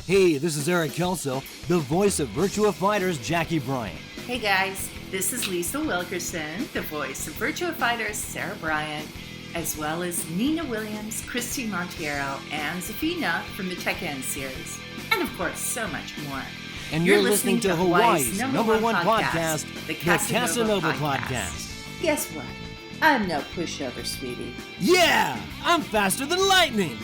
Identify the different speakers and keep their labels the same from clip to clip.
Speaker 1: Hey, this is Eric Kelso, the voice of Virtua Fighter's Jacky Bryant.
Speaker 2: Hey guys, this is Lisle Wilkerson, the voice of Virtua Fighter's Sarah Bryant, as well as Nina Williams, Christy Montiero, and Zafina from the Tekken series, and of course, so much more.
Speaker 1: And you're listening to Hawaii's number one podcast, the Kasanova Podcast.
Speaker 2: Guess what? I'm no pushover, sweetie.
Speaker 1: Yeah! I'm faster than lightning!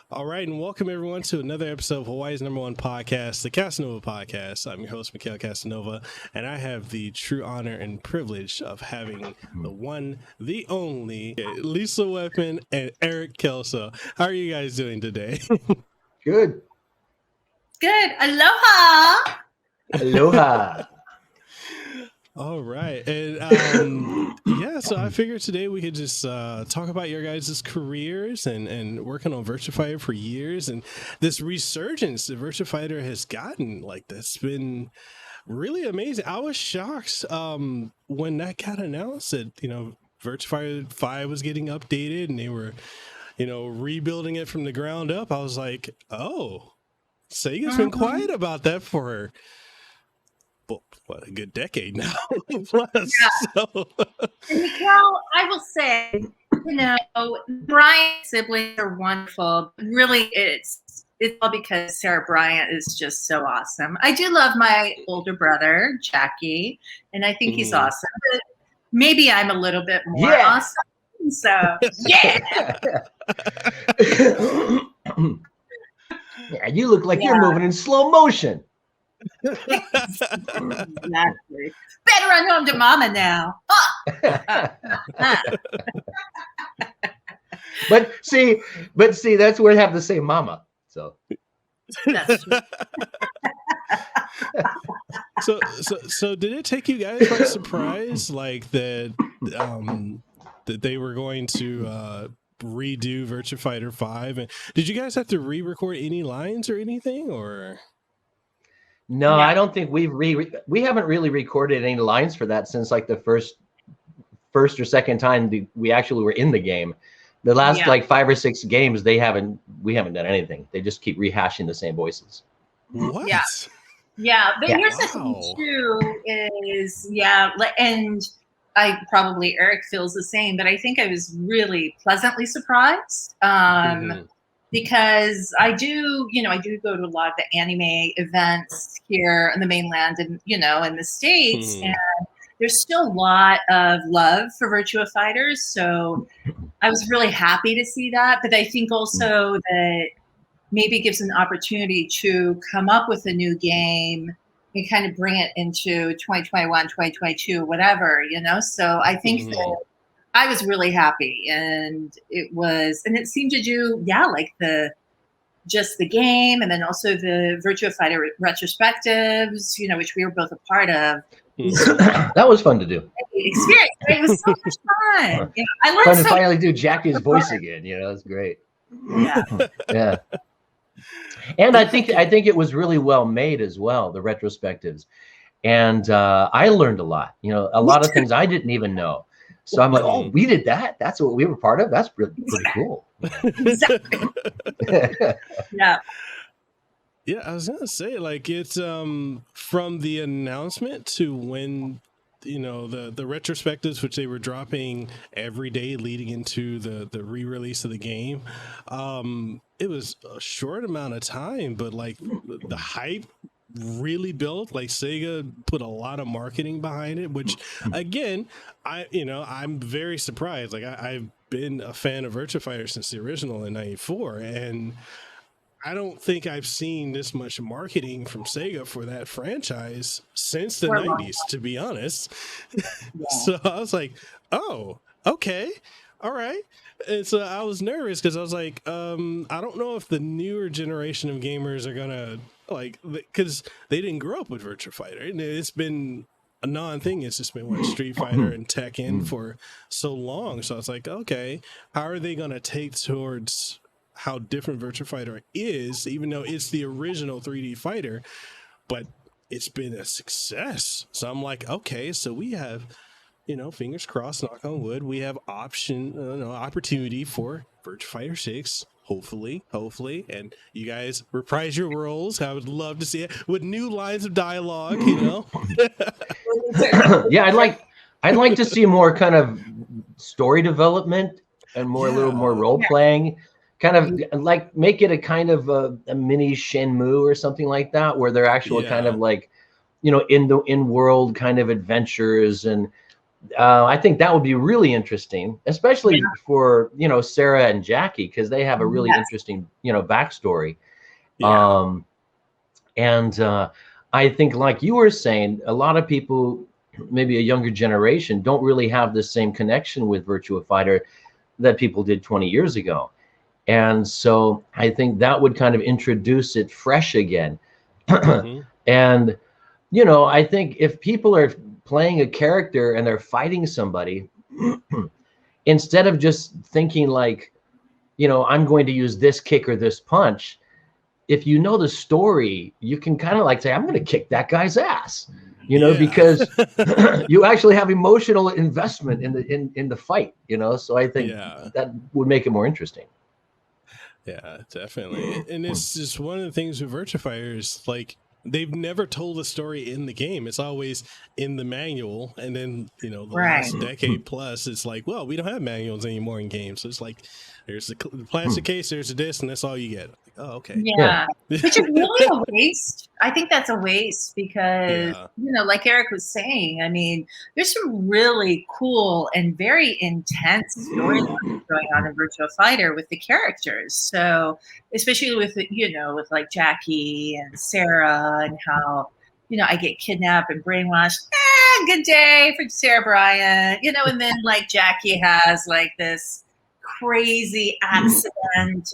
Speaker 3: All right, and welcome everyone to another episode of Hawaii's number one podcast, the Kasanova Podcast. I'm your host, Mekel Kasanova, and I have the true honor and privilege of having the one, the only, Lisle Wilkerson and Eric Kelso. How are you guys doing today?
Speaker 4: Good.
Speaker 2: Good. Aloha!
Speaker 4: Aloha.
Speaker 3: All right, and yeah, so I figured today we could just talk about your guys' careers and working on Virtua Fighter for years, and this resurgence that Virtua Fighter has gotten. Like, that's been really amazing. I was shocked when that got announced that, Virtua Fighter 5 was getting updated and they were, rebuilding it from the ground up. I was like, oh, Sega's been quiet about that for a good decade now. Plus,
Speaker 2: yeah.
Speaker 3: So.
Speaker 2: And Mekel, I will say, Bryant's siblings are wonderful. Really, it's all because Sarah Bryant is just so awesome. I do love my older brother, Jacky, and I think he's awesome. But maybe I'm a little bit more awesome. So, yeah.
Speaker 4: Yeah, you look like you're moving in slow motion.
Speaker 2: Exactly. Better run home to mama now.
Speaker 4: But see, that's where they have the same mama. So
Speaker 2: that's true.
Speaker 3: So did it take you guys by surprise, like that they were going to redo Virtua Fighter 5? And did you guys have to re-record any lines or anything, or?
Speaker 4: No, I don't think we haven't really recorded any lines for that since like the first or second time we actually were in the game. The last like 5 or 6 games, we haven't done anything. They just keep rehashing the same voices.
Speaker 3: What?
Speaker 2: Yeah. But here's the thing too is and Eric feels the same, but I think I was really pleasantly surprised. Because I do go to a lot of the anime events here in the mainland and, in the States, and there's still a lot of love for Virtua Fighters. So I was really happy to see that. But I think also that maybe it gives an opportunity to come up with a new game and kind of bring it into 2021, 2022, whatever, So I think that I was really happy, and it seemed to do, like just the game, and then also the Virtua Fighter retrospectives, which we were both a part of.
Speaker 4: That was fun to do.
Speaker 2: Experience. It was so much fun. I learned
Speaker 4: fun to finally do Jacky's voice again. It's great.
Speaker 2: Yeah.
Speaker 4: Yeah. And I think it was really well made as well, the retrospectives, and I learned a lot. A lot of things I didn't even know. So I'm like, oh, we did that? That's what we were part of? That's pretty cool.
Speaker 2: Exactly. Yeah.
Speaker 3: Yeah, I was gonna say, like, it's from the announcement to when the retrospectives, which they were dropping every day leading into the re-release of the game. It was a short amount of time, but like the hype really built. Like, Sega put a lot of marketing behind it, which again, I'm very surprised. Like, I've been a fan of Virtua Fighter since the original in '94, and I don't think I've seen this much marketing from Sega for that franchise since the 90s, to be honest. So I was like, oh, okay, all right. And so I was nervous because I was like, I don't know if the newer generation of gamers are gonna because they didn't grow up with Virtua Fighter. It's been a non-thing. It's just been Street Fighter and Tekken for so long. So I was like, okay, how are they gonna take towards how different Virtua Fighter is, even though it's the original 3D fighter, but it's been a success. So I'm like, okay, so we have, fingers crossed, knock on wood, we have opportunity for Virtua Fighter 6. Hopefully, and you guys reprise your roles. I would love to see it with new lines of dialogue.
Speaker 4: Yeah, I'd like to see more kind of story development and a little more role playing. Kind of like make it a kind of a mini Shenmue or something like that, where they're actually kind of like, in world kind of adventures. And I think that would be really interesting, especially for, Sarah and Jacky, because they have a really interesting, backstory. Yeah. And I think, like you were saying, a lot of people, maybe a younger generation, don't really have the same connection with Virtua Fighter that people did 20 years ago. And so I think that would kind of introduce it fresh again. Mm-hmm. And, I think if people are playing a character and they're fighting somebody, instead of just thinking like, I'm going to use this kick or this punch, if you know the story, you can kind of like say, I'm going to kick that guy's ass, because you actually have emotional investment in the fight, so I think that would make it more interesting.
Speaker 3: Yeah, definitely. And it's just one of the things with Virtua Fighter is like, they've never told a story in the game. It's always in the manual. And then, the last decade plus, it's like, well, we don't have manuals anymore in games. So it's like, there's the plastic case, there's a disc, and that's all you get. Like, oh, okay.
Speaker 2: Yeah. Which is really a waste. I think that's a waste because, like Eric was saying, I mean, there's some really cool and very intense storylines going on in Virtua Fighter with the characters. So, especially with, with like Jacky and Sarah and how, I get kidnapped and brainwashed. Good day for Sarah Bryant, and then like Jacky has like this crazy accident and,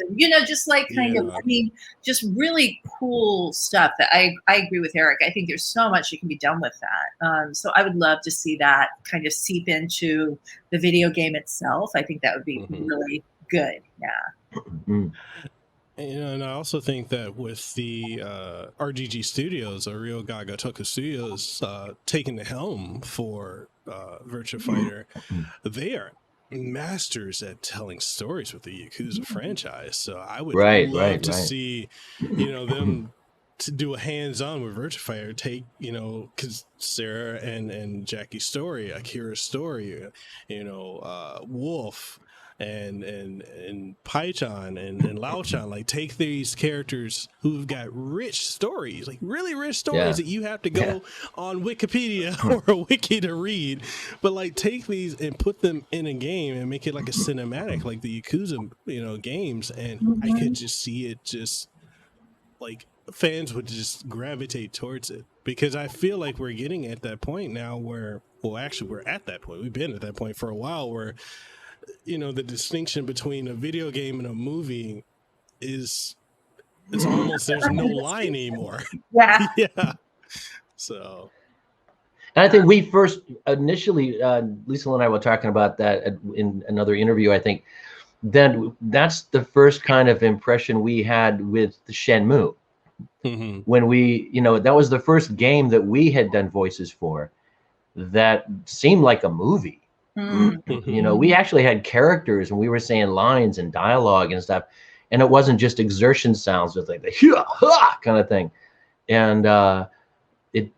Speaker 2: just like kind of, I mean, just really cool stuff that I agree with Eric. I think there's so much that can be done with that. So I would love to see that kind of seep into the video game itself. I think that would be really good. Yeah.
Speaker 3: And I also think that with the RGG Studios, or Ryo Ga Gotoku Studios, taking the helm for Virtua Fighter, they are masters at telling stories with the Yakuza franchise. So I would love to see, them to do a hands-on with Virtua Fighter, take, because Sarah and Jacky's story, Akira's story, Wolf and Paichan and Lao-chan, like take these characters who've got rich stories, like really rich stories that you have to go on Wikipedia or a wiki to read, but like take these and put them in a game and make it like a cinematic, like the Yakuza, games. And I could just see it, just like fans would just gravitate towards it, because I feel like we're getting at that point now where, well, actually we're at that point. We've been at that point for a while where, the distinction between a video game and a movie it's almost, there's no line anymore.
Speaker 2: Yeah.
Speaker 3: Yeah. So.
Speaker 4: And I think we first initially, Lisle and I were talking about that in another interview, I think. Then that's the first kind of impression we had with the Shenmue. Mm-hmm. When we, that was the first game that we had done voices for that seemed like a movie. Mm-hmm. We actually had characters and we were saying lines and dialogue and stuff, and it wasn't just exertion sounds with like the ha kind of thing. And it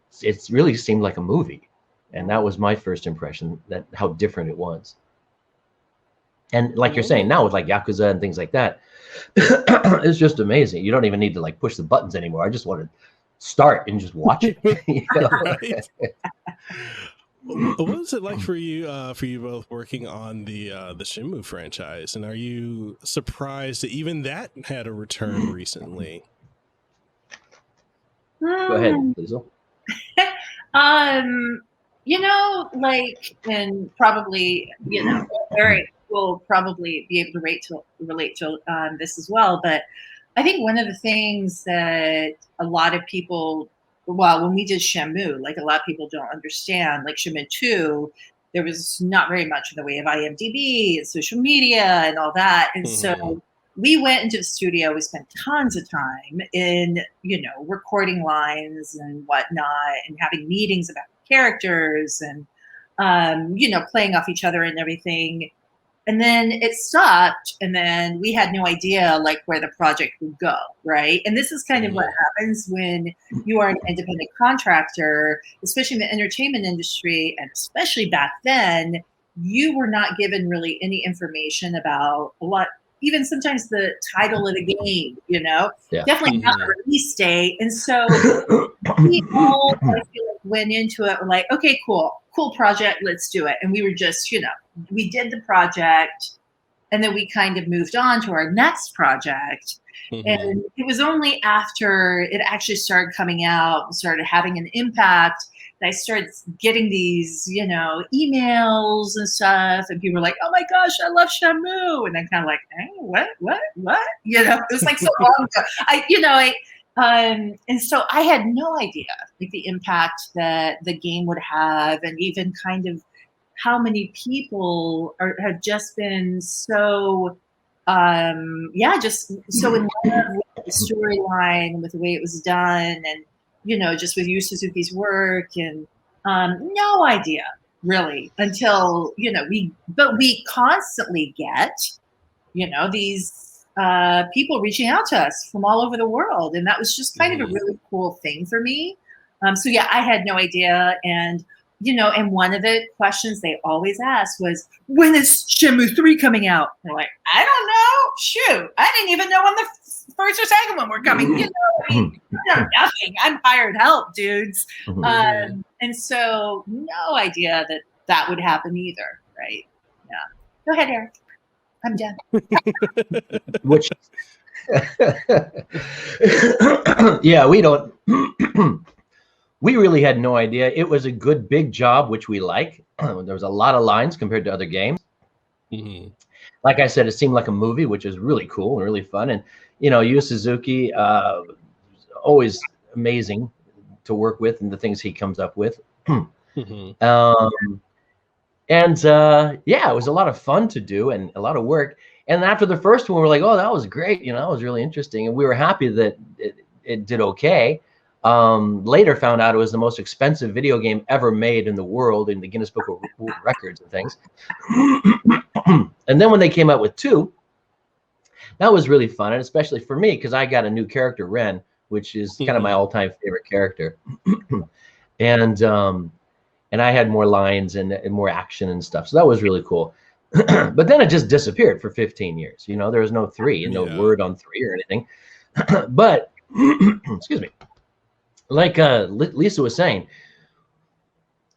Speaker 4: really seemed like a movie, and that was my first impression, that how different it was. And like you're saying now with like Yakuza and things like that, it's just amazing. You don't even need to like push the buttons anymore. I just want to start and just watch it.
Speaker 3: Right. What was it like for you both working on the Shenmue franchise, and are you surprised that even that had a return recently?
Speaker 4: Go ahead, Lisle.
Speaker 2: Like, and probably, Eric will probably be able to relate to this as well. But I think one of the things that a lot of people, when we did Shenmue, like a lot of people don't understand, like Shenmue 2, there was not very much in the way of IMDb and social media and all that. And so we went into the studio. We spent tons of time in, recording lines and whatnot, and having meetings about characters and, playing off each other and everything. And then it stopped, and then we had no idea like where the project would go, right? And this is kind of what happens when you are an independent contractor, especially in the entertainment industry, and especially back then, you were not given really any information about a lot, even sometimes the title of the game, definitely not the release date. And so we all, I feel like, went into it like, okay, cool project, let's do it. And we were just, we did the project, and then we kind of moved on to our next project. And it was only after it actually started coming out and started having an impact that I started getting these, emails and stuff, and people were like, "Oh my gosh, I love Shenmue," and I'm kind of like, "Hey, what?" It was like so long ago. And so I had no idea like the impact that the game would have, and even kind of how many people have just been so, just so in love with the storyline, with the way it was done, and just with Yu Suzuki's work, and no idea really until we constantly get these people reaching out to us from all over the world, and that was just kind of a really cool thing for me. So yeah, I had no idea, and and one of the questions they always asked was, when is Shenmue 3 coming out? And they're like, I don't know. Shoot, I didn't even know when the first or second one were coming. I know nothing. I'm hired help, dudes. And so no idea that would happen either, right? Yeah. Go ahead, Eric. I'm done.
Speaker 4: Which, yeah, we don't. We really had no idea. It was a good big job, which we like. There was a lot of lines compared to other games. Like I said, it seemed like a movie, which is really cool and really fun. And Yu Suzuki, always amazing to work with, and the things he comes up with. It was a lot of fun to do and a lot of work. And after the first one, we were like, oh, that was great. That was really interesting. And we were happy that it did okay. Later found out it was the most expensive video game ever made in the world, in the Guinness Book of World Records and things. And then when they came out with 2, that was really fun. And especially for me, because I got a new character, Ren, which is kind of my all-time favorite character. And I had more lines and more action and stuff. So that was really cool. But then it just disappeared for 15 years. There was no 3 and no word on 3 or anything. But, excuse me, like Lisa was saying,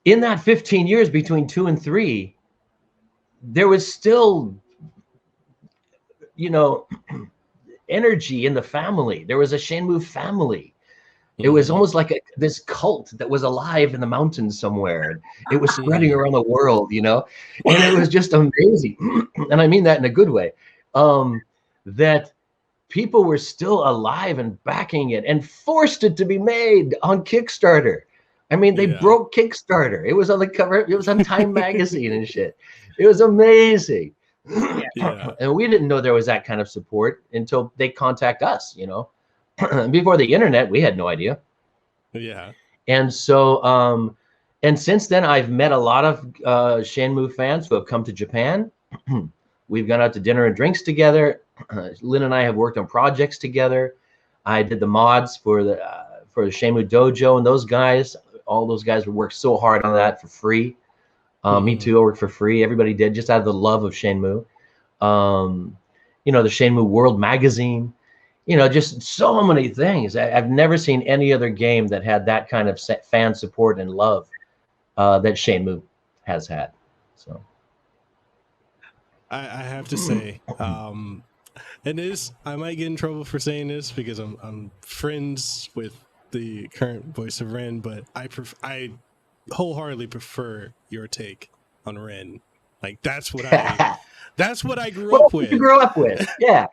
Speaker 4: in that 15 years between 2 and 3, there was still, energy in the family. There was a Shenmue family. It was almost like this cult that was alive in the mountains somewhere. It was spreading around the world, and it was just amazing. And I mean that in a good way, that people were still alive and backing it and forced it to be made on Kickstarter. I mean, they broke Kickstarter. It was on the cover. It was on Time Magazine and shit. It was amazing. And we didn't know there was that kind of support until they contact us, Before the internet, we had no idea. Yeah. And so, and since then, I've met a lot of Shenmue fans who have come to Japan. We've gone out to dinner and drinks together. Lynn and I have worked on projects together. I did the mods for the Shenmue Dojo, and all those guys worked so hard on that for free. Me too, I worked for free. Everybody did, just out of the love of Shenmue. The Shenmue World Magazine. Just so many things. I've never seen any other game that had that kind of fan support and love that Shenmue has had. So,
Speaker 3: I have to say, I might get in trouble for saying this because I'm friends with the current voice of Ren, but I wholeheartedly prefer your take on Ren. Like that's what I grew up with.
Speaker 4: You grew up with, yeah.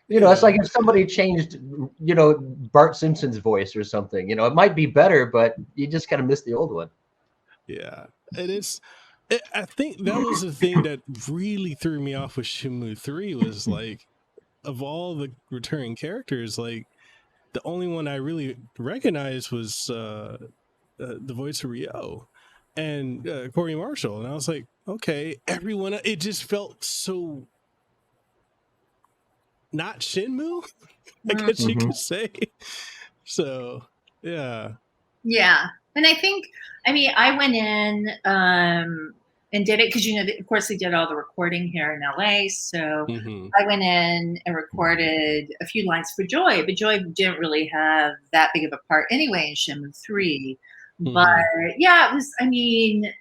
Speaker 4: It's like if somebody changed, Bart Simpson's voice or something. It might be better, but you just kind of miss the old one.
Speaker 3: Yeah, I think that was the thing that really threw me off with Shenmue 3 was like of all the returning characters, like the only one I really recognized was the voice of Ryo and Corey Marshall, and I was like, okay, everyone. It just felt so not Shenmue, I guess you could say. So yeah.
Speaker 2: And I think, I mean, I went in and did it because, you know, of course they did all the recording here in LA. So I went in and recorded a few lines for Joy, but Joy didn't really have that big of a part anyway in Shenmue 3. But yeah, it was, I mean,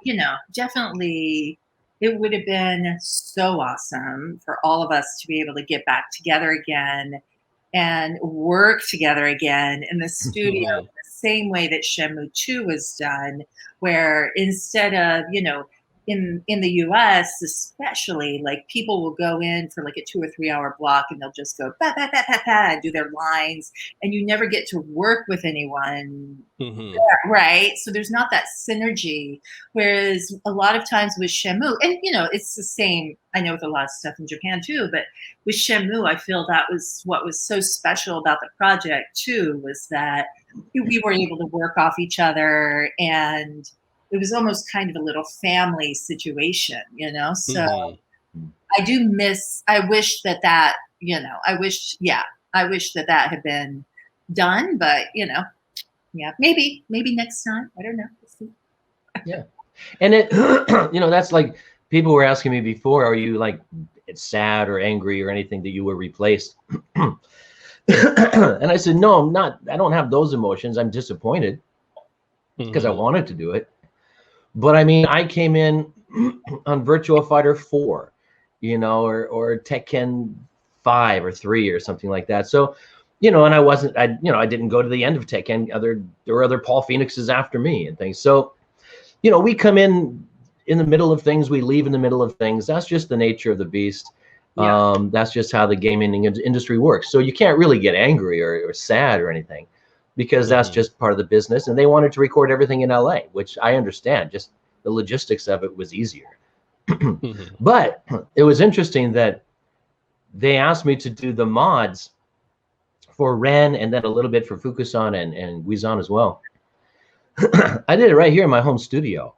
Speaker 2: you know, definitely it would have been so awesome for all of us to be able to get back together again and work together again in the studio, the same way that Shenmue 2 was done, where instead of, you know, in the US especially, like people will go in for like a 2 or 3 hour block and they'll just go bah, bah, bah, bah, bah, and do their lines, and you never get to work with anyone there, right? So there's not that synergy. Whereas a lot of times with Shenmue, and you know, it's the same, I know with a lot of stuff in Japan too, but with Shenmue, I feel that was what was so special about the project too, was that we were able to work off each other, and it was almost kind of a little family situation, you know? So I wish that, you know, I wish that had been done, but you know, yeah, maybe next time. I don't know. We'll see.
Speaker 4: Yeah. And it, you know, that's like, people were asking me before, are you like sad or angry or anything that you were replaced? And I said, no, I'm not. I don't have those emotions. I'm disappointed because I wanted to do it. But I mean, I came in on Virtua Fighter 4, you know, or Tekken 5 or 3 or something like that. So, you know, and I didn't go to the end of Tekken. There were other Paul Phoenixes after me and things. So, you know, we come in the middle of things, we leave in the middle of things. That's just the nature of the beast. Yeah. That's just how the gaming industry works. So you can't really get angry or sad or anything, because that's just part of the business. And they wanted to record everything in LA, which I understand. Just the logistics of it was easier. But it was interesting that they asked me to do the mods for Ren and then a little bit for Fukusan and Guizan as well. I did it right here in my home studio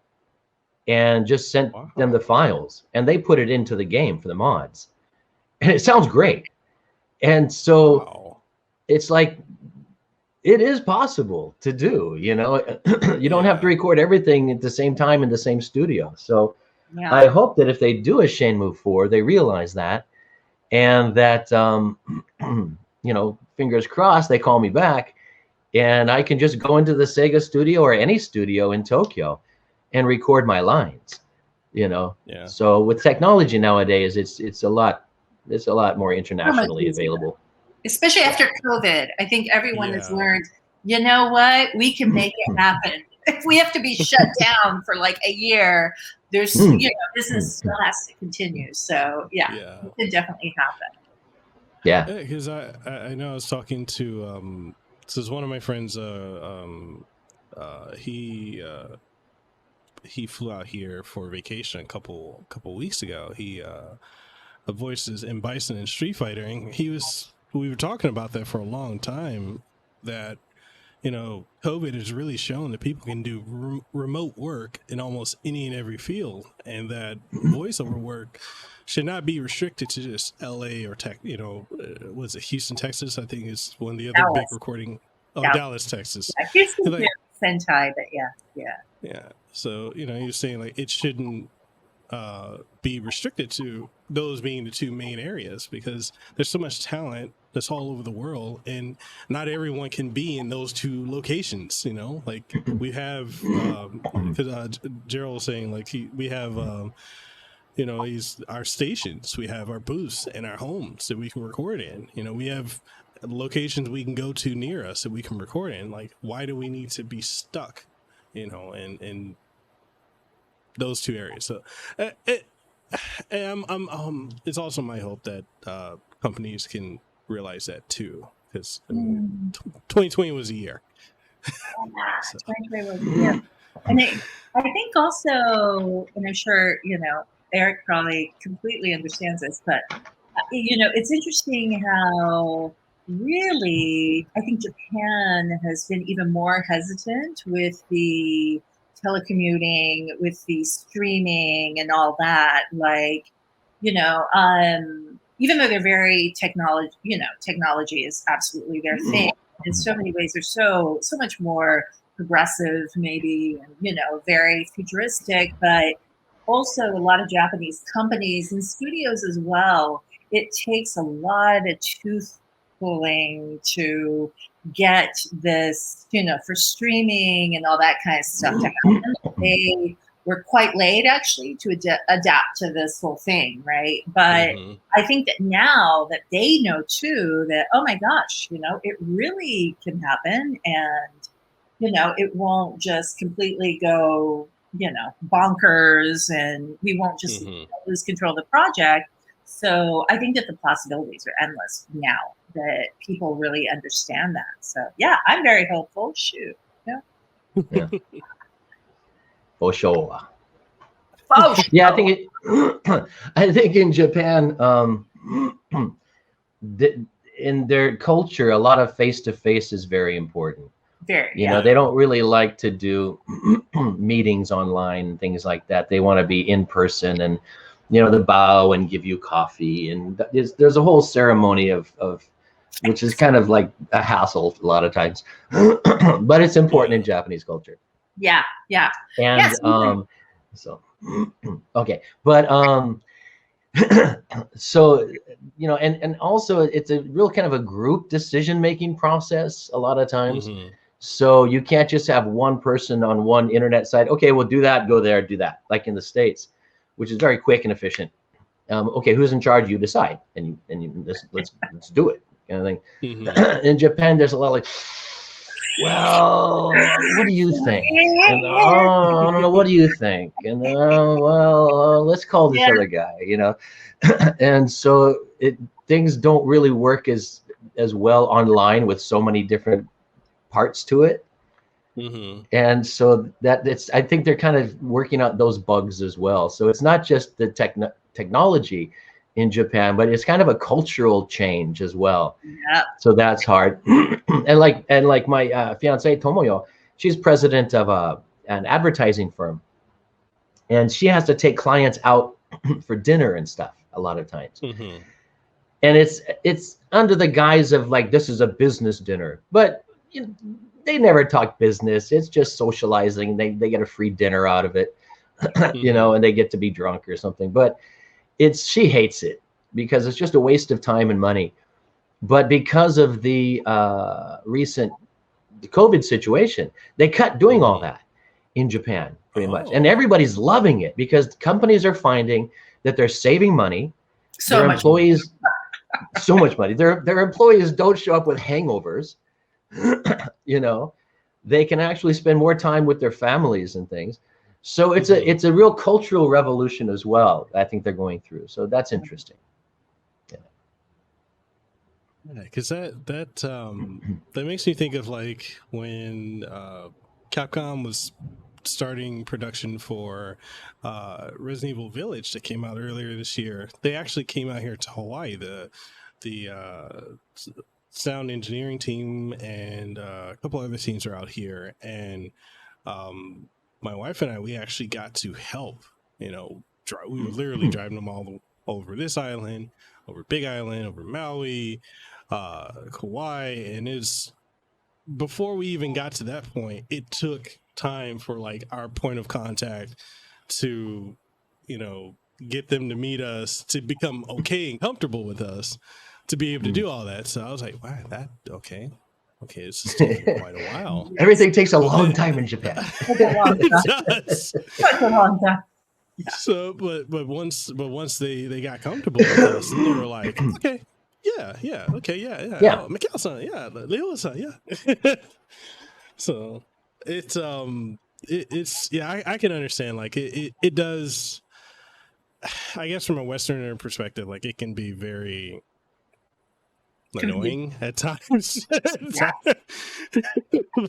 Speaker 4: and just sent them the files, and they put it into the game for the mods. And it sounds great. And so it's like, it is possible to do, you know. You don't have to record everything at the same time in the same studio. So I hope that if they do a Shenmue 4, they realize that, and that, you know, fingers crossed, they call me back and I can just go into the Sega studio or any studio in Tokyo and record my lines, you know. So with technology nowadays, it's a lot more internationally available.
Speaker 2: Especially after COVID, I think everyone has learned, you know what, we can make it happen. If we have to be shut down for like a year, there's, you know, business still has to continue. So it can definitely happen.
Speaker 3: Yeah, because I know I was talking to this is one of my friends. He flew out here for vacation a couple weeks ago. He voices M. Bison in Street Fighter, and we were talking about that for a long time, that, you know, COVID has really shown that people can do remote work in almost any and every field, and that voiceover work should not be restricted to just LA or you know, was it Houston, Texas? I think is one of the other big recording. Oh, Dallas, Texas.
Speaker 2: Houston's like, Sentai, but yeah.
Speaker 3: So, you know, you're saying like it shouldn't be restricted to those being the two main areas, because there's so much talent that's all over the world, and not everyone can be in those two locations, you know. Like we have because Gerald was saying, like, we have you know, our stations, we have our booths and our homes that we can record in, you know, we have locations we can go to near us that we can record in. Like, why do we need to be stuck, you know, in those two areas? So it's also my hope that companies can realize that too, because 2020 was a year.
Speaker 2: 2020 was a year. And I think also, and I'm sure, you know, Eric probably completely understands this, but it's interesting how really I think Japan has been even more hesitant with the telecommuting, with the streaming and all that. Like, even though they're very technology is absolutely their thing. In so many ways, they're so much more progressive, maybe, and very futuristic, but also a lot of Japanese companies and studios as well. It takes a lot of tooth pulling to get this, for streaming and all that kind of stuff to happen. They were quite late actually to adapt to this whole thing, right? But I think that now that they know too that, oh my gosh, it really can happen, and it won't just completely go, bonkers, and we won't just lose control of the project. So I think that the possibilities are endless now that people really understand that. So yeah, I'm very hopeful. Shoot.
Speaker 4: Yeah. For sure.
Speaker 2: Oh,
Speaker 4: yeah, I think I think in Japan, in their culture, a lot of face-to-face is very important. They don't really like to do meetings online and things like that. They want to be in person, and the bow and give you coffee, and there's a whole ceremony of which is kind of like a hassle a lot of times, but it's important in Japanese culture.
Speaker 2: Yeah.
Speaker 4: And
Speaker 2: yes,
Speaker 4: so okay, but so and also it's a real kind of a group decision-making process a lot of times. So you can't just have one person on one internet site. Okay, we'll do that, go there, do that, like in the States, which is very quick and efficient. Okay, who's in charge? You decide, and you let's do it, kind of thing. In Japan, there's a lot of like, well, what do you think? And I don't know, what do you think? And let's call this other guy, and so things don't really work as well online with so many different parts to it. And so I think they're kind of working out those bugs as well. So it's not just the technology in Japan, but it's kind of a cultural change as well.
Speaker 2: Yeah.
Speaker 4: So that's hard. and like my fiance Tomoyo, she's president of an advertising firm, and she has to take clients out for dinner and stuff a lot of times. And it's under the guise of like, this is a business dinner, but they never talk business. It's just socializing. They get a free dinner out of it, and they get to be drunk or something. But she hates it because it's just a waste of time and money. But because of the recent COVID situation, they cut doing all that in Japan pretty much. And everybody's loving it because companies are finding that they're saving money. So much money. Their employees don't show up with hangovers. They can actually spend more time with their families and things. So it's a real cultural revolution as well. I think they're going through. So that's interesting.
Speaker 3: Yeah, because that makes me think of like when Capcom was starting production for Resident Evil Village that came out earlier this year. They actually came out here to Hawaii. The sound engineering team and a couple other teams are out here, and my wife and I, we actually got to help. We were literally driving them all over this island, over Big Island, over Maui, Kauai, and before we even got to that point, it took time for like our point of contact to get them to meet us, to become okay and comfortable with us, to be able to do all that. So I was like, wow, okay, this is taking quite a while.
Speaker 4: Everything takes a long time in Japan.
Speaker 3: It does.
Speaker 2: Such a long time. Yeah.
Speaker 3: So, but once they got comfortable with us, and they were like, okay, yeah, okay, yeah. Oh, Mekel-san, yeah, Lisle-san, yeah. So it's I can understand, like it does. I guess from a Westerner perspective, like it can be very annoying at times.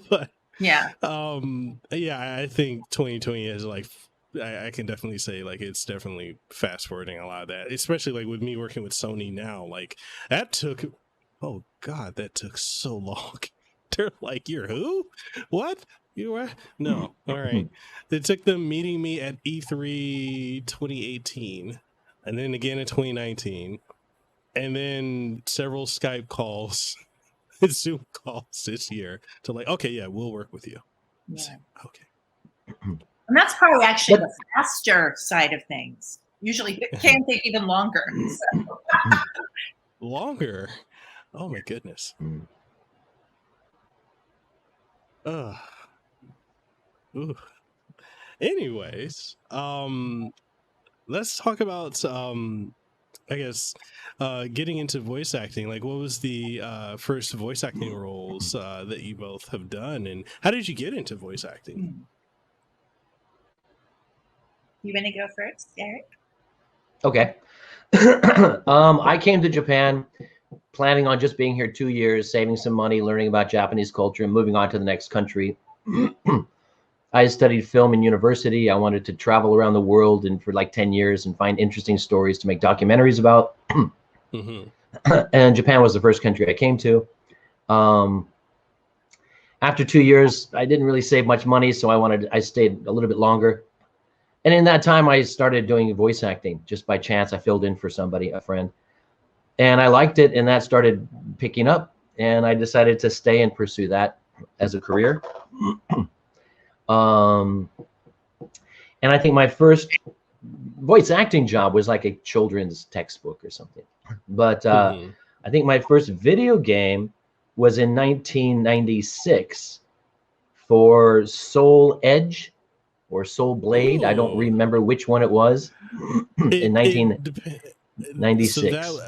Speaker 3: But, I think 2020 has like I can definitely say like it's definitely fast forwarding a lot of that, especially like with me working with Sony now. Like that took, oh God, that took so long. They're like, you're who? What? You are? No. All right. It took them meeting me at E3 2018 and then again in 2019 and then several Skype calls, Zoom calls this year to like, okay, yeah, we'll work with you.
Speaker 2: Yeah.
Speaker 3: Okay.
Speaker 2: And that's probably actually the faster side of things. Usually it can take even longer. So.
Speaker 3: Longer? Oh my goodness. Ooh. Anyways, let's talk about I guess getting into voice acting. Like, what was the first voice acting roles that you both have done, and how did you get into voice acting?
Speaker 2: You want to go first, Eric?
Speaker 4: Okay. I came to Japan planning on just being here 2 years, saving some money, learning about Japanese culture, and moving on to the next country. I studied film in university. I wanted to travel around the world and for like 10 years and find interesting stories to make documentaries about. And Japan was the first country I came to. After 2 years, I didn't really save much money, so I stayed a little bit longer. And in that time, I started doing voice acting just by chance. I filled in for somebody, a friend, and I liked it, and that started picking up. And I decided to stay and pursue that as a career. And I think my first voice acting job was like a children's textbook or something. But I think my first video game was in 1996 for Soul Edge or Soul Blade. I don't remember which one it was. In 1996.
Speaker 3: So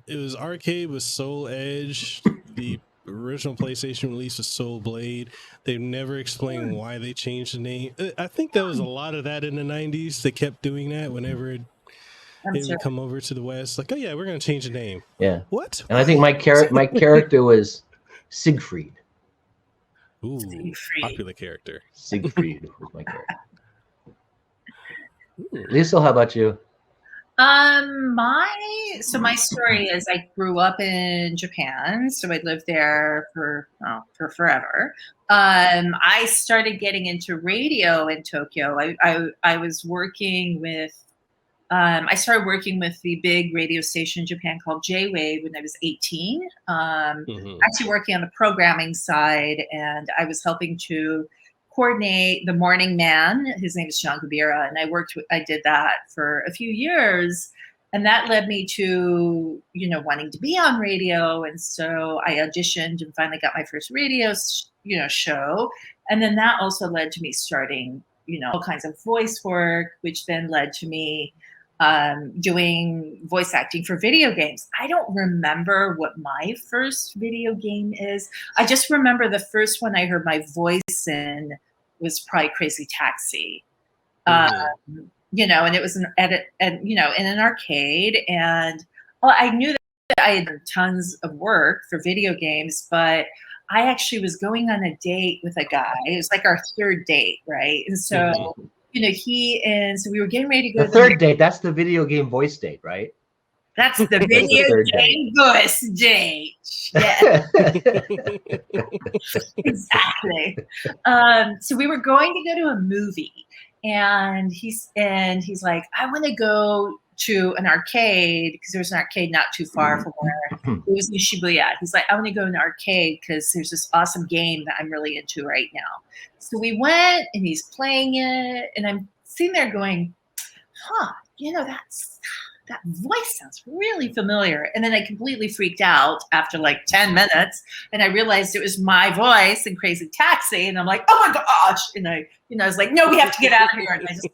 Speaker 3: it was arcade with Soul Edge. The original PlayStation release was Soul Blade. They've never explained why they changed the name. I think there was a lot of that in the 90s. They kept doing that whenever it would come over to the West. Like, oh yeah, we're going to change the name.
Speaker 4: Yeah.
Speaker 3: What?
Speaker 4: And I think my character was Siegfried.
Speaker 3: Ooh, popular character.
Speaker 4: Siegfried was my character. Lisle, how about you?
Speaker 2: My story is I grew up in Japan, so I lived there for forever. I started getting into radio in Tokyo. I was working with I started working with the big radio station in Japan called J-Wave when I was 18. Actually working on the programming side, and I was helping to coordinate the morning man. His name is Sean Kabira, and I did that for a few years, and that led me to wanting to be on radio. And so I auditioned and finally got my first radio show, and then that also led to me starting all kinds of voice work, which then led to me doing voice acting for video games. I don't remember what my first video game is. I just remember the first one I heard my voice in was probably Crazy Taxi. And it was in an arcade. And I knew that I had done tons of work for video games, but I actually was going on a date with a guy. It was like our third date, right? And so, so we were getting ready to go
Speaker 4: the third date. That's the video game voice date, right?
Speaker 2: That's the video game voice date. Yeah. Exactly. So we were going to go to a movie, and he's like, I want to go to an arcade because there was an arcade not too far from where it was in Shibuya. He's like, I want to go to an arcade because there's this awesome game that I'm really into right now. So we went, and he's playing it, and I'm sitting there going, that voice sounds really familiar. And then I completely freaked out after like 10 minutes, and I realized it was my voice in Crazy Taxi. And I'm like, oh my gosh. And I was like, no, we have to get out of here. And I just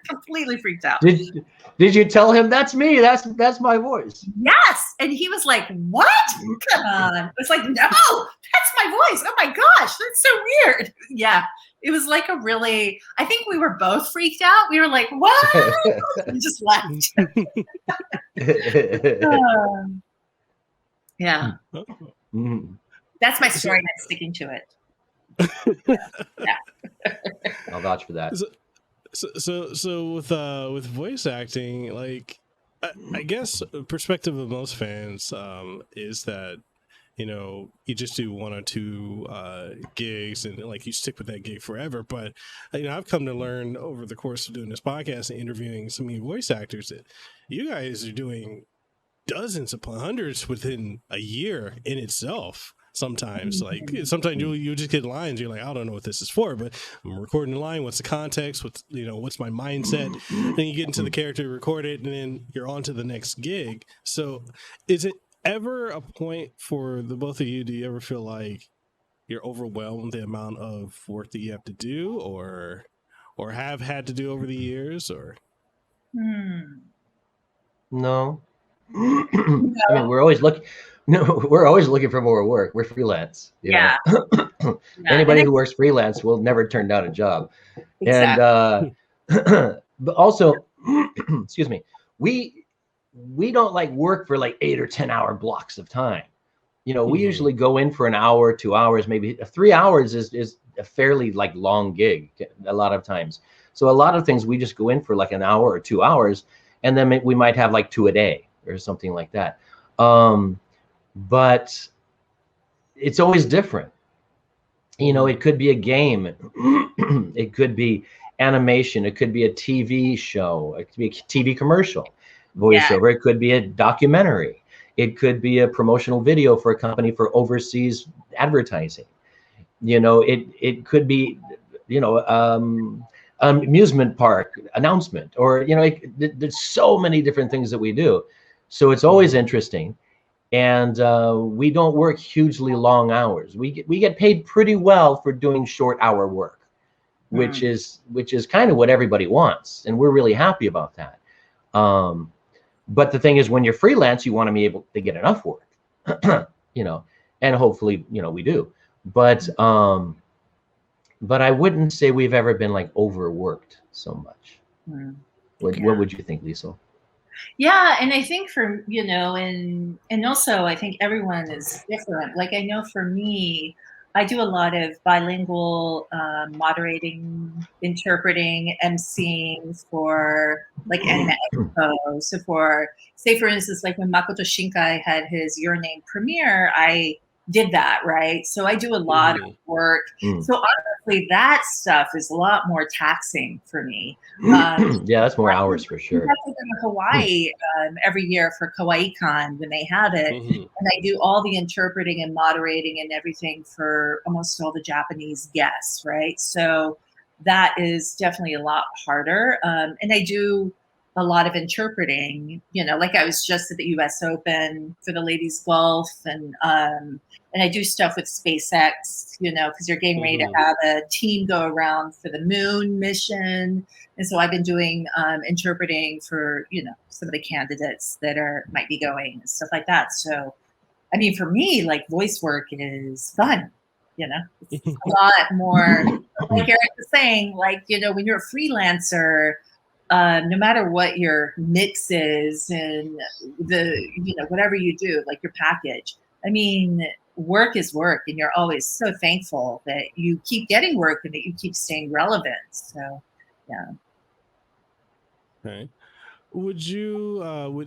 Speaker 2: completely freaked out.
Speaker 4: Did you tell him that's me? That's my voice.
Speaker 2: Yes. And he was like, what? Come on. It's like, no, that's my voice. Oh my gosh. That's so weird. Yeah. It was like I think we were both freaked out. We were like, what? And just left. Yeah. That's my story, and I'm sticking to it. Yeah.
Speaker 4: I'll vouch for that.
Speaker 3: So with voice acting, like I guess perspective of most fans is that you just do one or two gigs and like you stick with that gig forever. But I've come to learn over the course of doing this podcast and interviewing so many voice actors that you guys are doing dozens upon hundreds within a year in itself. Sometimes you just get lines, you're like, I don't know what this is for, but I'm recording the line, what's the context, what's my mindset, then you get into the character, record it, and then you're on to the next gig. So is it ever a point for the both of you, do you ever feel like you're overwhelmed the amount of work that you have to do or have had to do over the years? Or
Speaker 4: No. I mean, we're always looking for more work. We're freelance.
Speaker 2: Yeah.
Speaker 4: Anybody who works freelance will never turn down a job.
Speaker 2: Exactly.
Speaker 4: And but also, excuse me, we don't like work for like 8 or 10 hour blocks of time. We usually go in for an hour, 2 hours, maybe 3 hours is a fairly like long gig a lot of times. So a lot of things we just go in for like an hour or 2 hours, and then we might have like 2 a day or something like that. But it's always different. It could be a game. It could be animation. It could be a TV show. It could be a TV commercial voiceover. Yeah. It could be a documentary. It could be a promotional video for a company for overseas advertising. It could be, amusement park announcement, or there's so many different things that we do. So it's always interesting, and we don't work hugely long hours. We get paid pretty well for doing short hour work, which is kind of what everybody wants, and we're really happy about that. But the thing is, when you're freelance, you want to be able to get enough work, and hopefully, we do. But I wouldn't say we've ever been like overworked so much. What would you think, Lisle?
Speaker 2: Yeah, and I think for and also I think everyone is different. Like I know for me, I do a lot of bilingual moderating, interpreting, emceeing for like Anime Expo. So for instance, like when Makoto Shinkai had his Your Name premiere, I did that, right? So I do a lot of work. So honestly, that stuff is a lot more taxing for me.
Speaker 4: Yeah, that's more hours for sure.
Speaker 2: I have to go to Hawaii every year for KawaiiCon when they have it. And I do all the interpreting and moderating and everything for almost all the Japanese guests, right? So that is definitely a lot harder. And I do a lot of interpreting, like I was just at the US Open for the ladies golf, and I do stuff with SpaceX, because they're getting ready to have a team go around for the moon mission. And so I've been doing interpreting for, some of the candidates that might be going and stuff like that. So, I mean, for me, like voice work is fun, it's a lot more, like Eric was saying, like, when you're a freelancer, no matter what your mix is and whatever you do, like your package, I mean, work is work, and you're always so thankful that you keep getting work and that you keep staying relevant. So, yeah.
Speaker 3: Okay. Would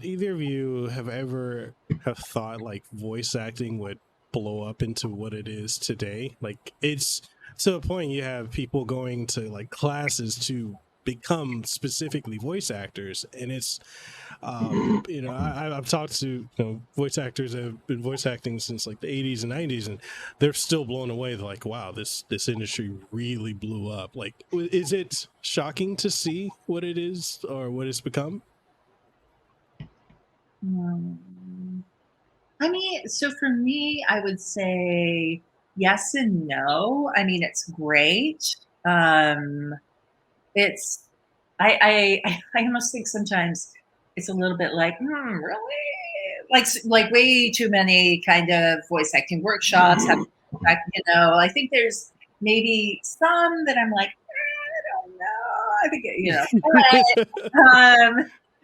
Speaker 3: either of you have ever thought like voice acting would blow up into what it is today? Like it's to a point you have people going to like classes to become specifically voice actors, and it's I've talked to voice actors that have been voice acting since like the 80s and 90s, and they're still blown away. They're like, wow, this industry really blew up. Like, is it shocking to see what it is or what it's become?
Speaker 2: I mean, so for me, I would say yes and no. I mean, it's great. It's I almost think sometimes it's a little bit like really like way too many kind of voice acting workshops. I think there's maybe some that I'm like I don't know. I think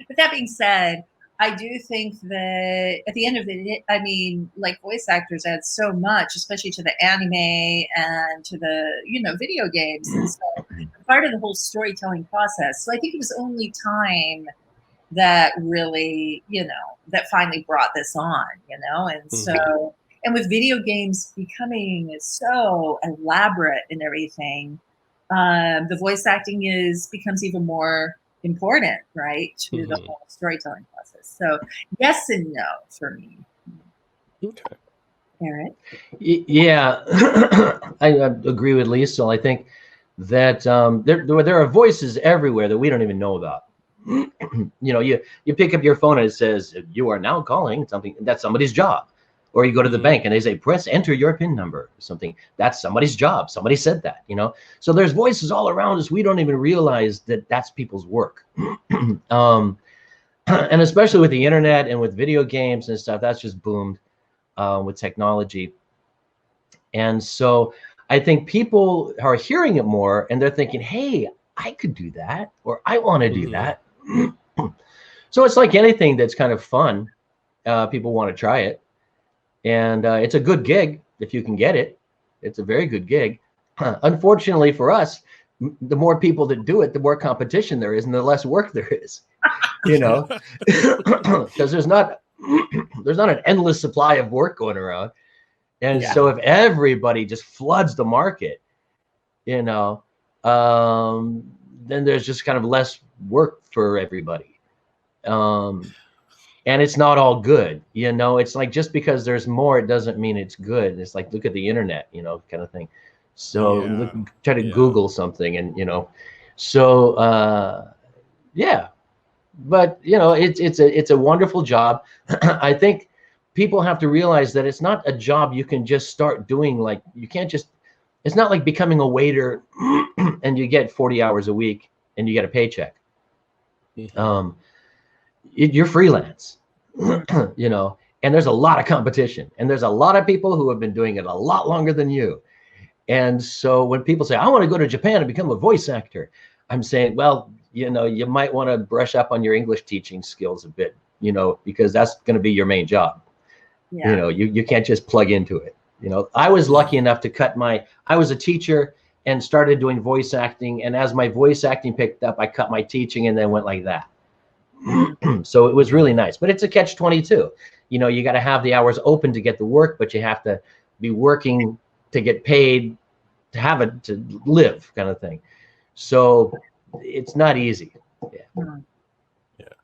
Speaker 2: but that being said, I do think that at the end of the day, I mean, like voice actors add so much, especially to the anime and to the, video games. And so part of the whole storytelling process. So I think it was only time that really, that finally brought this on, and so, and with video games becoming so elaborate and everything, the voice acting becomes even more important, right, to the whole storytelling process. So yes and no for me.
Speaker 3: Okay.
Speaker 2: Eric?
Speaker 4: Yeah, I agree with Lisle. I think that there are voices everywhere that we don't even know about. You pick up your phone and it says, you are now calling something. That's somebody's job. Or you go to the bank and they say, press enter your PIN number or something. That's somebody's job. Somebody said that, So there's voices all around us. We don't even realize that that's people's work. And especially with the internet and with video games and stuff, that's just boomed with technology. And so I think people are hearing it more and they're thinking, hey, I could do that, or I want to do that. So it's like anything that's kind of fun. People want to try it. And it's a good gig if you can get it. It's a very good gig. Unfortunately for us, the more people that do it, the more competition there is and the less work there is, because there's not an endless supply of work going around. And so if everybody just floods the market, then there's just kind of less work for everybody. And it's not all good, it's like, just because there's more, it doesn't mean it's good. It's like, look at the internet, kind of thing. So try to Google something and, so, but it's a wonderful job. I think people have to realize that it's not a job you can just start doing. Like, you can't just, it's not like becoming a waiter and you get 40 hours a week and you get a paycheck. You're freelance, and there's a lot of competition and there's a lot of people who have been doing it a lot longer than you. And so when people say, I want to go to Japan and become a voice actor, I'm saying, well, you might want to brush up on your English teaching skills a bit, because that's going to be your main job. You can't just plug into it. I was lucky enough to I was a teacher and started doing voice acting. And as my voice acting picked up, I cut my teaching and then went like that. So it was really nice, but it's a catch-22. You got to have the hours open to get the work, but you have to be working to get paid, to have it, to live, kind of thing. So it's not easy.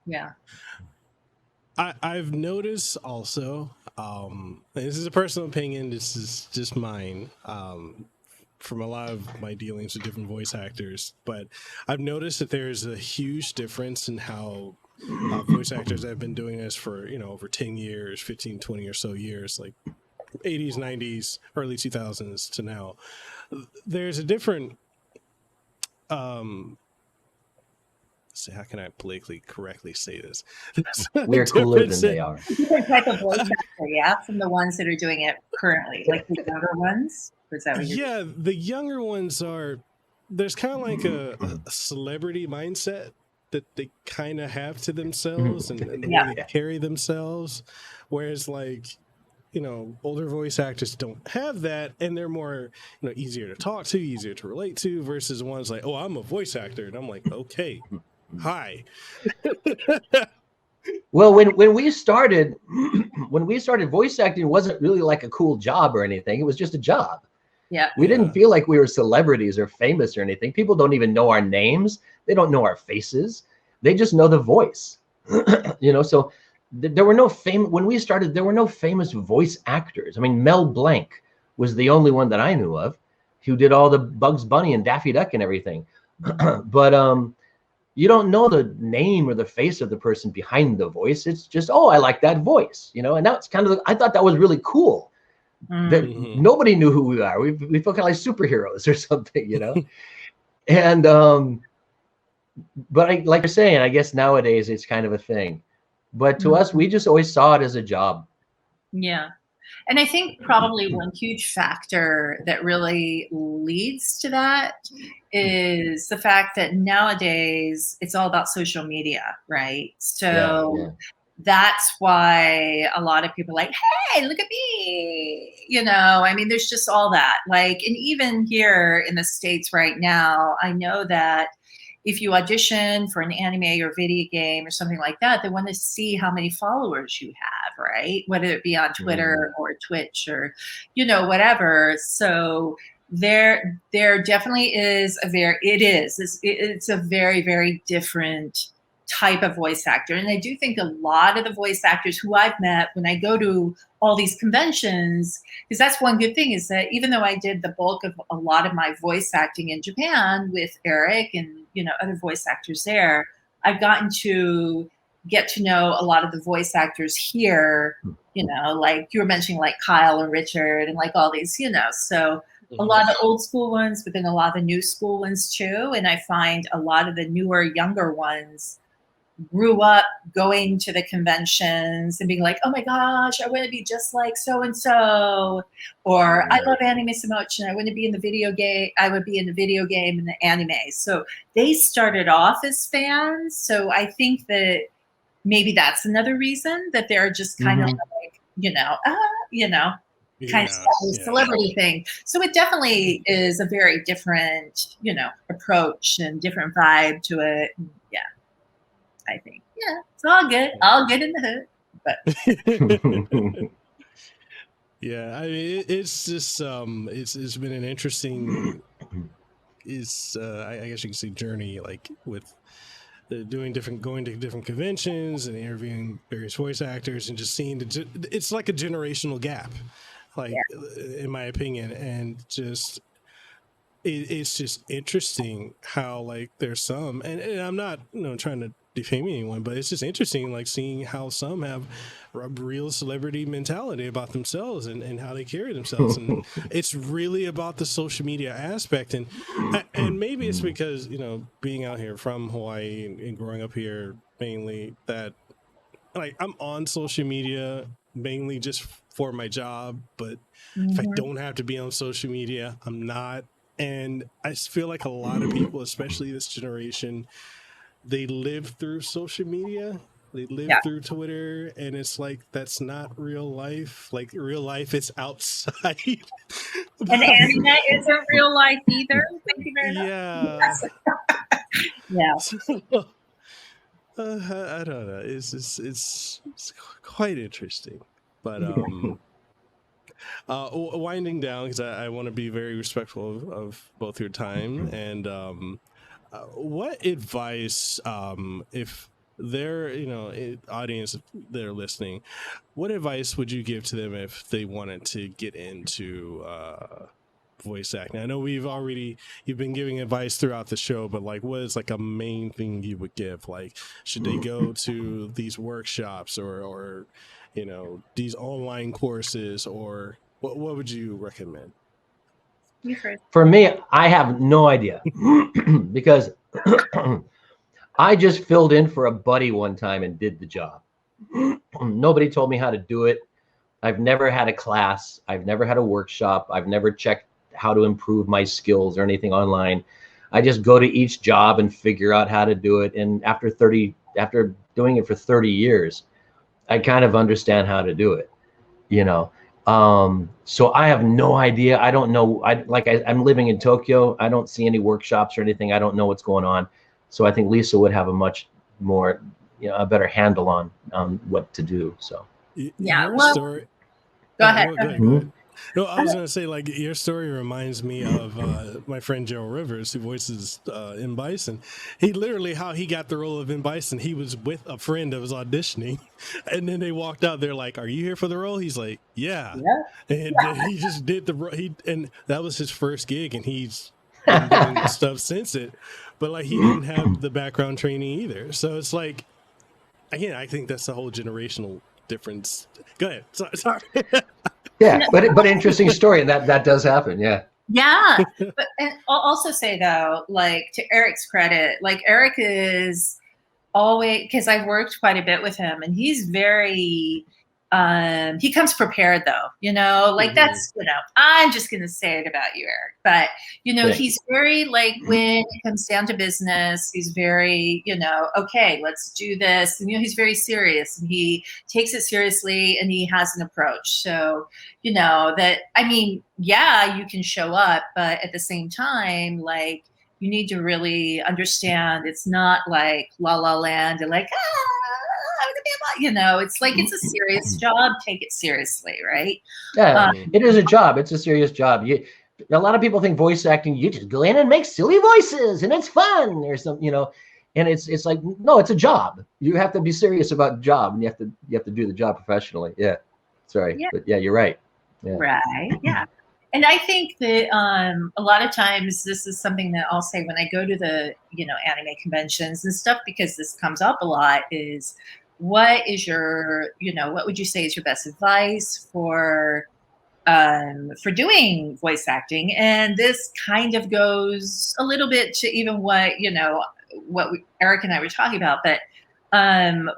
Speaker 2: Yeah.
Speaker 3: I've noticed also, this is a personal opinion, this is just mine, from a lot of my dealings with different voice actors, but I've noticed that there's a huge difference in how voice actors that have been doing this for, over 10 years, 15, 20 or so years, like 80s, 90s, early 2000s to now. There's a different, how can I politically correctly say this?
Speaker 4: We're cooler than they are.
Speaker 2: Different type of voice actor, from the ones that are doing it currently, like the younger ones. Is that what you're
Speaker 3: the younger ones there's kind of like a celebrity mindset that they kind of have to themselves and the way they carry themselves. Whereas like, older voice actors don't have that, and they're more, easier to talk to, easier to relate to, versus ones like, oh, I'm a voice actor. And I'm like, okay, hi.
Speaker 4: Well, when we started voice acting, wasn't really like a cool job or anything. It was just a job. We didn't feel like we were celebrities or famous or anything. People don't even know our names. They don't know our faces. They just know the voice. So there were no when we started, there were no famous voice actors. I mean, Mel Blanc was the only one that I knew of who did all the Bugs Bunny and Daffy Duck and everything. But you don't know the name or the face of the person behind the voice. It's just, oh, I like that voice, and that's kind of, I thought that was really cool. That nobody knew who we are. We felt kind of like superheroes or something, And but like you're saying, I guess nowadays it's kind of a thing. But to us, we just always saw it as a job.
Speaker 2: Yeah. And I think probably one huge factor that really leads to that is the fact that nowadays it's all about social media, right? So that's why a lot of people are like, hey, look at me. I mean, there's just all that. Like, and even here in the States right now, I know that if you audition for an anime or video game or something like that, they want to see how many followers you have, right? Whether it be on Twitter or Twitch or, whatever. So there definitely is it's a very, very different type of voice actor. And I do think a lot of the voice actors who I've met when I go to all these conventions, because that's one good thing, is that even though I did the bulk of a lot of my voice acting in Japan with Eric and other voice actors there, I've gotten to get to know a lot of the voice actors here, like you were mentioning, like Kyle and Richard and like all these, so a lot of the old school ones, but then a lot of the new school ones too. And I find a lot of the newer, younger ones grew up going to the conventions and being like, oh my gosh, I want to be just like so-and-so, or I love anime so much and I want to be in the video game. I would be in the video game and the anime. So they started off as fans. So I think that maybe that's another reason that they're just kind of like, kind of celebrity thing. So it definitely is a very different, approach and different vibe to it. Yeah. I think, it's all good in the hood, but
Speaker 3: yeah, I mean, it's just it's been an interesting I guess you can say journey, like with going to different conventions and interviewing various voice actors and just seeing it's like a generational gap, like in my opinion, and just it's just interesting how like there's some, and I'm not trying to defame anyone, but it's just interesting, like seeing how some have a real celebrity mentality about themselves and how they carry themselves, and it's really about the social media aspect, and maybe it's because being out here from Hawaii and growing up here mainly, that like I'm on social media mainly just for my job, but if I don't have to be on social media, I'm not. And I feel like a lot of people, especially this generation, they live through social media. They live through Twitter, and it's like that's not real life. Like real life is outside.
Speaker 2: And anime isn't real life either. Thank you very much.
Speaker 3: Yeah. So, I don't know. It's quite interesting, but winding down, because I want to be very respectful of both your time, and what advice, if they're audience, they're listening, what advice would you give to them if they wanted to get into voice acting? I know you've been giving advice throughout the show, but like what is like a main thing you would give? Like, should they go to these workshops or these online courses, or what would you recommend?
Speaker 4: For me, I have no idea because I just filled in for a buddy one time and did the job. Nobody told me how to do it. I've never had a class. I've never had a workshop. I've never checked how to improve my skills or anything online. I just go to each job and figure out how to do it. And after doing it for 30 years, I kind of understand how to do it, So I have no idea. I don't know. I'm living in Tokyo. I don't see any workshops or anything. I don't know what's going on. So I think Lisa would have a much more, a better handle on what to do. So
Speaker 2: go ahead.
Speaker 3: Go ahead. No, I was going to say, like, your story reminds me of my friend Joe Rivers, who voices M. Bison. He literally, how he got the role of M. Bison, he was with a friend that was auditioning, and then they walked out. They're like, "Are you here for the role?" He's like, "Yeah." And he just did and that was his first gig, and he's been doing stuff since it. But like, he didn't have the background training either. So it's like, again, I think that's the whole generational difference. Go ahead. Sorry.
Speaker 4: Yeah, but interesting story, and that does happen. Yeah.
Speaker 2: But and I'll also say though, like, to Eric's credit, like Eric is always, because I've worked quite a bit with him, and he's very he comes prepared though, like that's, I'm just going to say it about you, Eric, but he's very like, when it comes down to business, he's very, okay, let's do this. And, he's very serious and he takes it seriously and he has an approach. So, that, I mean, yeah, you can show up, but at the same time, like, you need to really understand it's not like La La Land and like, it's like, it's a serious job. Take it seriously, right?
Speaker 4: Yeah, it is a job. It's a serious job. A lot of people think voice acting, you just go in and make silly voices and it's fun or something, and it's like, no, it's a job. You have to be serious about the job and you have to do the job professionally. Yeah. Sorry. Yeah. But yeah, you're right. Yeah.
Speaker 2: Right. Yeah. And I think that a lot of times this is something that I'll say when I go to the, anime conventions and stuff, because this comes up a lot, is what is your, what would you say is your best advice for doing voice acting? And this kind of goes a little bit to even what, Eric and I were talking about. But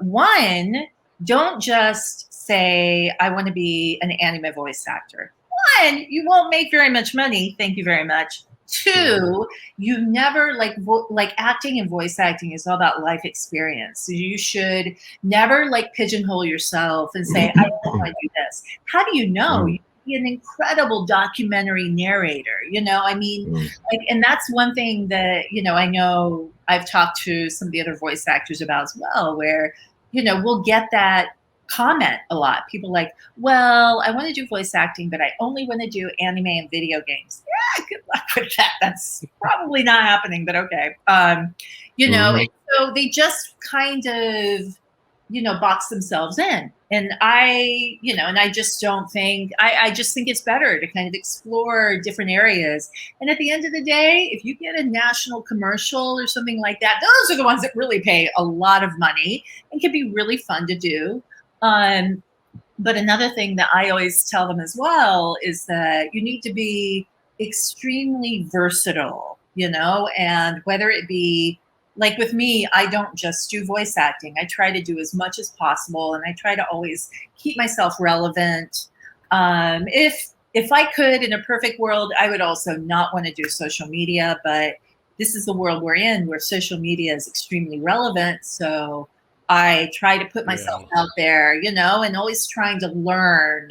Speaker 2: one, don't just say, I want to be an anime voice actor. One, you won't make very much money. Thank you very much. Two, you never like acting and voice acting is all about life experience. So you should never like pigeonhole yourself and say, I don't want to do this. How do you know? You be an incredible documentary narrator, I mean, like, and that's one thing that, I know I've talked to some of the other voice actors about as well, where, we'll get that comment a lot. People like, well, I want to do voice acting, but I only want to do anime and video games. Yeah, good luck with that. That's probably not happening, but okay. And so they just kind of, box themselves in. And I just don't think, I just think it's better to kind of explore different areas. And at the end of the day, if you get a national commercial or something like that, those are the ones that really pay a lot of money and can be really fun to do. But another thing that I always tell them as well is that you need to be extremely versatile, and whether it be like with me, I don't just do voice acting. I try to do as much as possible and I try to always keep myself relevant. If I could, in a perfect world, I would also not want to do social media, but this is the world we're in where social media is extremely relevant. So I try to put myself out there, and always trying to learn,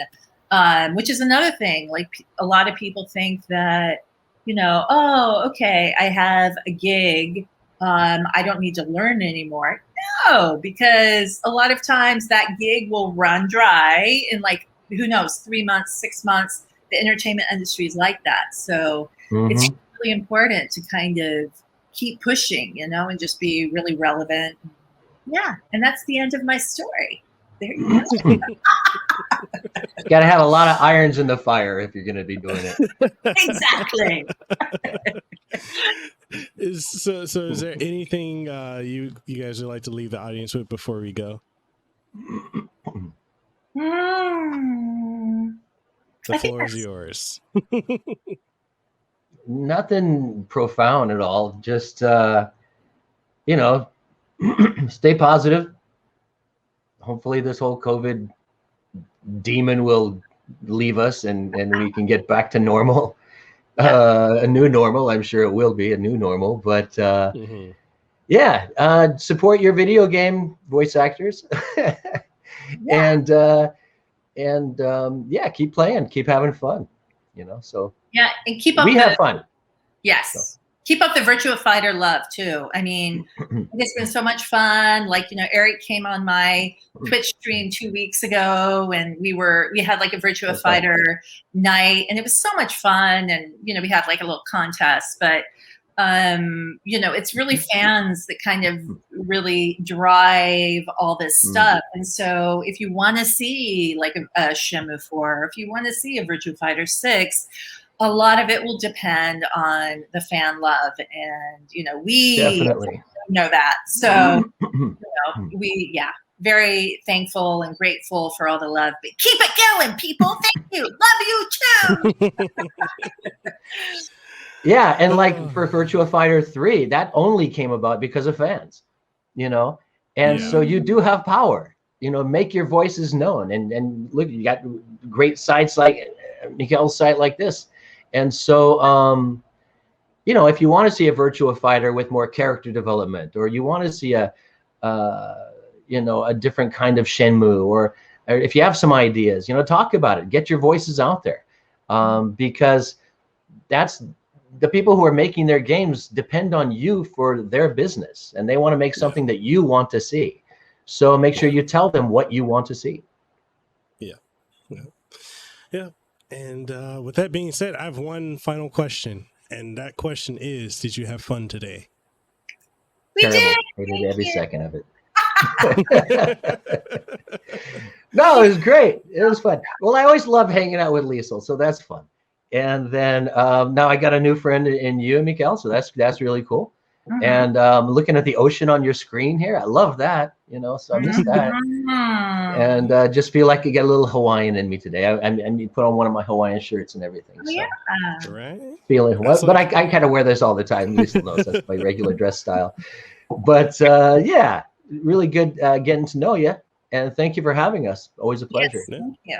Speaker 2: which is another thing. Like a lot of people think that, oh, okay, I have a gig. I don't need to learn anymore. No, because a lot of times that gig will run dry in like, who knows, 3 months, 6 months. The entertainment industry is like that. So it's really important to kind of keep pushing, and just be really relevant. Yeah, and that's the end of my story. There you go.
Speaker 4: Got to have a lot of irons in the fire if you're going to be doing it.
Speaker 2: Exactly.
Speaker 3: So is there anything you guys would like to leave the audience with before we go? The floor is yours.
Speaker 4: Nothing profound at all. Just, stay positive. Hopefully this whole COVID demon will leave us and we can get back to normal. A new normal. I'm sure it will be a new normal, but support your video game voice actors and keep playing, keep having fun, so
Speaker 2: and keep up.
Speaker 4: We have fun.
Speaker 2: Yes. So. Keep up the Virtua Fighter love too. I mean, it's been so much fun. Like, Eric came on my Twitch stream 2 weeks ago and we had like a Virtua Fighter night and it was so much fun. And, we had like a little contest, but, it's really fans that kind of really drive all this stuff. And so if you want to see like a Shenmue 4, or if you want to see a Virtua Fighter 6, a lot of it will depend on the fan love, and we definitely know that. So very thankful and grateful for all the love. But keep it going, people. Thank you. Love you too.
Speaker 4: Yeah, and like for Virtua Fighter 3, that only came about because of fans, and so you do have power, make your voices known. And look, you got great sites like Mekel's site like this. And so, if you want to see a Virtua Fighter with more character development, or you want to see a different kind of Shenmue, or if you have some ideas, talk about it, get your voices out there, because that's the people who are making their games depend on you for their business, and they want to make something that you want to see. So make sure you tell them what you want to see.
Speaker 3: Yeah. And with that being said, I have one final question, and that question is: did you have fun today?
Speaker 2: We
Speaker 4: Terrible.
Speaker 2: did.
Speaker 4: Hated every second of it. No, it was great. It was fun. Well, I always love hanging out with Lisle, so that's fun. And then now I got a new friend in you, Mekel, so that's really cool. Mm-hmm. And looking at the ocean on your screen here, I love that. So I missed that. And just feel like I get a little Hawaiian in me today. I put on one of my Hawaiian shirts and everything. So.
Speaker 2: Yeah.
Speaker 3: Right.
Speaker 4: Feeling but I kind of wear this all the time. Lisle knows that's my regular dress style. But yeah, really good getting to know you. And thank you for having us. Always a pleasure.
Speaker 2: Yes, thank you.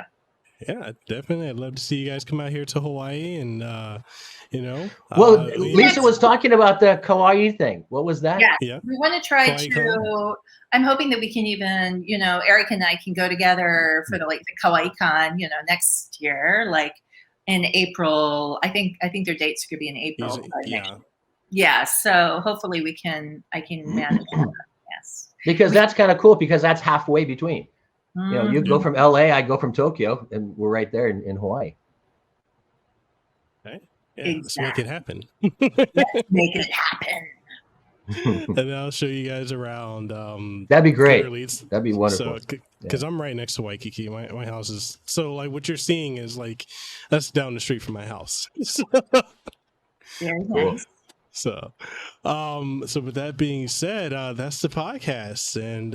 Speaker 3: Yeah, definitely. I'd love to see you guys come out here to Hawaii, and
Speaker 4: Well, Lisa was talking about the Kauai thing. What was that?
Speaker 2: Yeah. We want to try to. I'm hoping that we can even, Eric and I can go together for the Kauai Con, next year, like in April. I think their dates could be in April. Yeah. So hopefully I can manage that. Yes.
Speaker 4: Because that's kind of cool, because that's halfway between. You go from LA, I go from Tokyo, and we're right there in Hawaii.
Speaker 3: Okay. Yeah, Let's make it happen.
Speaker 2: Let's make it happen.
Speaker 3: And I'll show you guys around.
Speaker 4: That'd be great. That'd be wonderful.
Speaker 3: Because I'm right next to Waikiki. My house is what you're seeing is that's down the street from my house.
Speaker 2: Very nice.
Speaker 3: So with that being said, that's the podcast. And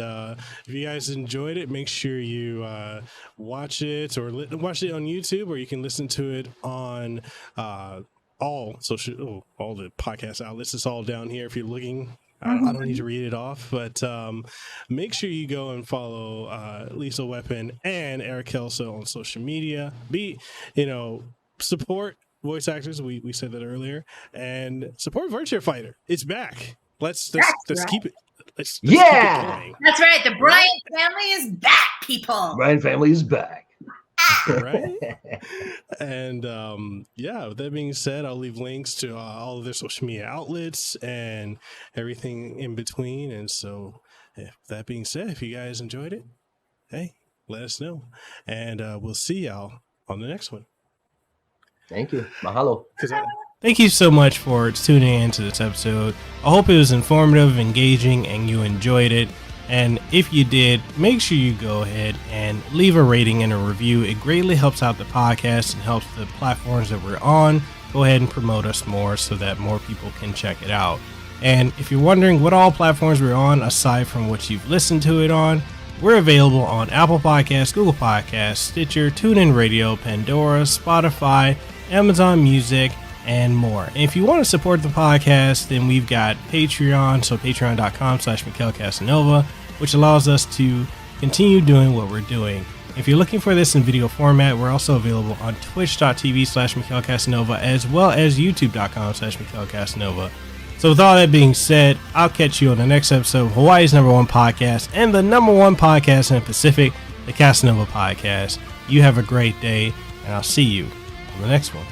Speaker 3: if you guys enjoyed it, make sure you watch it or watch it on YouTube, or you can listen to it on all the podcast outlets. It's all down here if you're looking. I don't need to read it off, but make sure you go and follow Lisle Weapon and Eric Kelso on social media. Support voice actors, we said that earlier, and support Virtua Fighter. It's back. Let's keep it. Let's keep it going.
Speaker 2: That's right. The Bryant family is back, people.
Speaker 4: Bryant family is back.
Speaker 3: Right. And with that being said, I'll leave links to all of their social media outlets and everything in between. And so, that being said, if you guys enjoyed it, hey, let us know, and we'll see y'all on the next one.
Speaker 4: Thank you. Mahalo.
Speaker 1: Thank you so much for tuning into this episode. I hope it was informative, engaging, and you enjoyed it. And if you did, make sure you go ahead and leave a rating and a review. It greatly helps out the podcast and helps the platforms that we're on go ahead and promote us more so that more people can check it out. And if you're wondering what all platforms we're on, aside from what you've listened to it on, we're available on Apple Podcasts, Google Podcasts, Stitcher, TuneIn Radio, Pandora, Spotify, Amazon Music, and more. And if you want to support the podcast, then we've got Patreon, so patreon.com/Mekel Kasanova, which allows us to continue doing what we're doing. If you're looking for this in video format, we're also available on twitch.tv/Mekel Kasanova, as well as youtube.com/Mekel Kasanova. So with all that being said, I'll catch you on the next episode of Hawaii's #1 podcast and the #1 podcast in the Pacific, the Kasanova Podcast. You have a great day, and I'll see you on the next one.